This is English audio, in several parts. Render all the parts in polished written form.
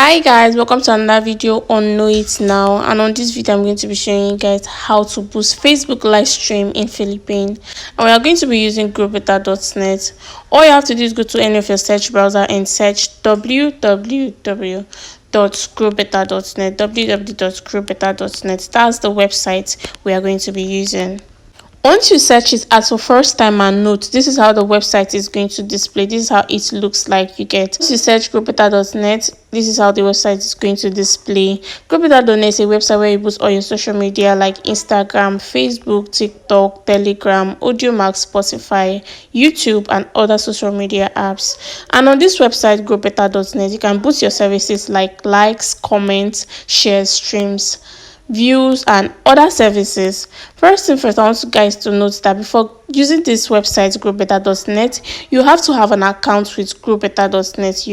Hi guys, welcome to another video on Know It Now, and on this video I'm going to be showing you guys how to boost Facebook live stream in Philippine, and we are going to be using growbetter.net. All you have to do is go to any of your search browser and search www.growbetter.net. That's the website we are going to be using. Once you search it as for first time and note, this is how the website is going to display. This is how it looks like. Once you search growbetter.net, this is how the website is going to display. Growbetter.net is a website where you boost all your social media like Instagram, Facebook, TikTok, Telegram, AudioMax, Spotify, YouTube, and other social media apps. And on this website, growbetter.net, you can boost your services like likes, comments, shares, streams, views, and other services. First thing first, I want you guys to note that before using this website growbetter.net, you have to have an account with growbetter.net.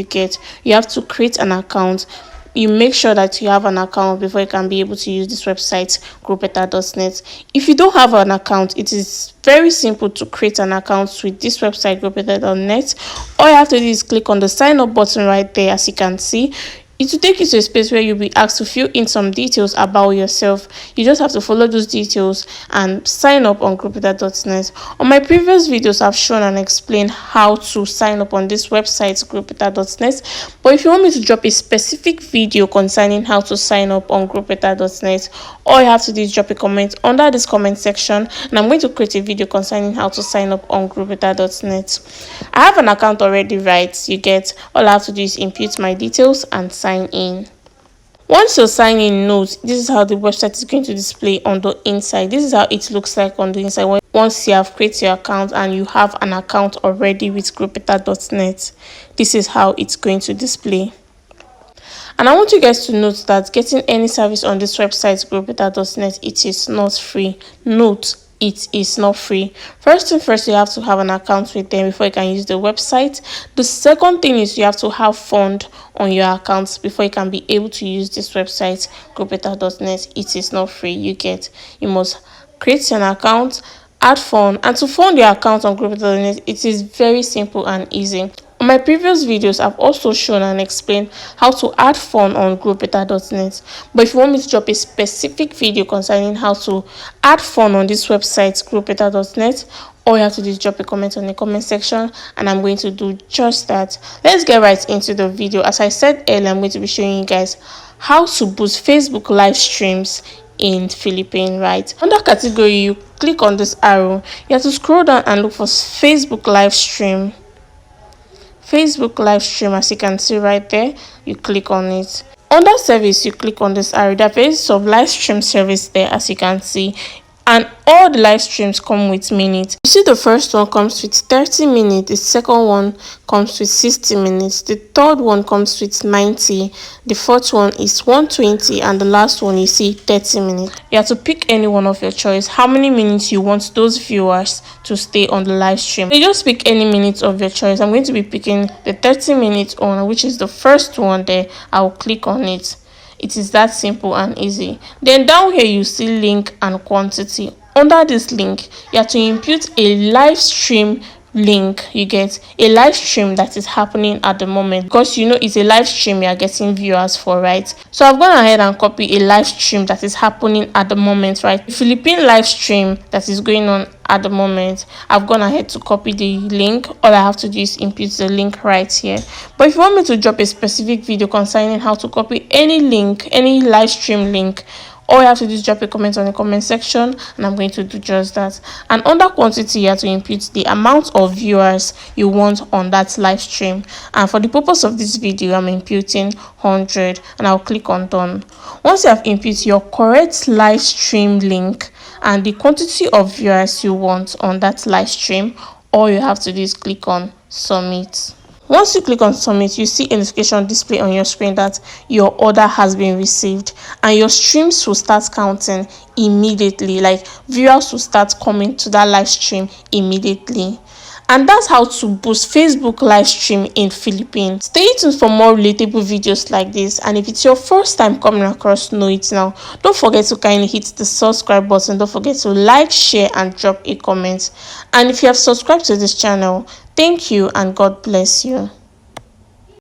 You have to create an account. You make sure that you have an account before you can be able to use this website growbetter.net. If you don't have an account, it is very simple to create an account with this website growbetter.net. All you have to do is click on the sign up button right there. As you can see, it will take you to a space where you'll be asked to fill in some details about yourself. You just have to follow those details and sign up on growbetter.net. On my previous videos, I've shown and explained how to sign up on this website growbetter.net. But if you want me to drop a specific video concerning how to sign up on growbetter.net, all you have to do is drop a comment under this comment section, and I'm going to create a video concerning how to sign up on growbetter.net. I have an account already, right? All I have to do is input my details and sign in. Once you sign in, note this is how the website is going to display on the inside. This is how it looks like on the inside once you have created your account and you have an account already with growbetter.net. This is how it's going to display. And I want you guys to note that getting any service on this website growbetter.net, it is not free. Note, it is not free. First thing first, you have to have an account with them before you can use the website. The second thing is you have to have fund on your account before you can be able to use this website growbetter.net. It is not free. You must create an account, add fund, and to fund your account on growbetter.net, it is very simple and easy. On my previous videos, I've also shown and explained how to add fund on growbetter.net. But if you want me to drop a specific video concerning how to add fund on this website growbetter.net, all you have to do is drop a comment on the comment section, and I'm going to do just that. Let's get right into the video. As I said earlier, I'm going to be showing you guys how to boost Facebook live streams in Philippine. Right under category, you click on this arrow. You have to scroll down and look for Facebook live stream. As you can see right there, you click on it. Under service, you click on this arrow. There is of live stream service there, as you can see, and all the live streams come with minutes. You see, the first one comes with 30 minutes, the second one comes with 60 minutes, the third one comes with 90, the fourth one is 120, and the last one you see 30 minutes. You have to pick any one of your choice, how many minutes you want those viewers to stay on the live stream. You just pick any minutes of your choice. I'm going to be picking the 30 minutes on, which is the first one there. I'll click on it. It is that simple and easy. Then down here you see link and quantity. Under this link, you have to input a live stream link. You get a live stream that is happening at the moment, because it's a live stream you are getting viewers for, right? So I've gone ahead and copied a live stream that is happening at the moment, right? The Philippine live stream that is going on at the moment. I've gone ahead to copy the link. All I have to do is input the link right here. But if you want me to drop a specific video concerning how to copy any link, any live stream link, all you have to do is drop a comment on the comment section, and I'm going to do just that. And under quantity, you have to input the amount of viewers you want on that live stream. And for the purpose of this video, I'm inputting 100, and I'll click on done. Once you have input your correct live stream link and the quantity of viewers you want on that live stream, all you have to do is click on submit. Once you click on submit, you see a notification display on your screen that your order has been received, and your streams will start counting immediately. Like, viewers will start coming to that live stream immediately. And that's how to boost Facebook live stream in Philippines. Stay tuned for more relatable videos like this, and if it's your first time coming across Know It Now, don't forget to kindly hit the subscribe button. Don't forget to like, share, and drop a comment. And if you have subscribed to this channel, thank you and God bless you.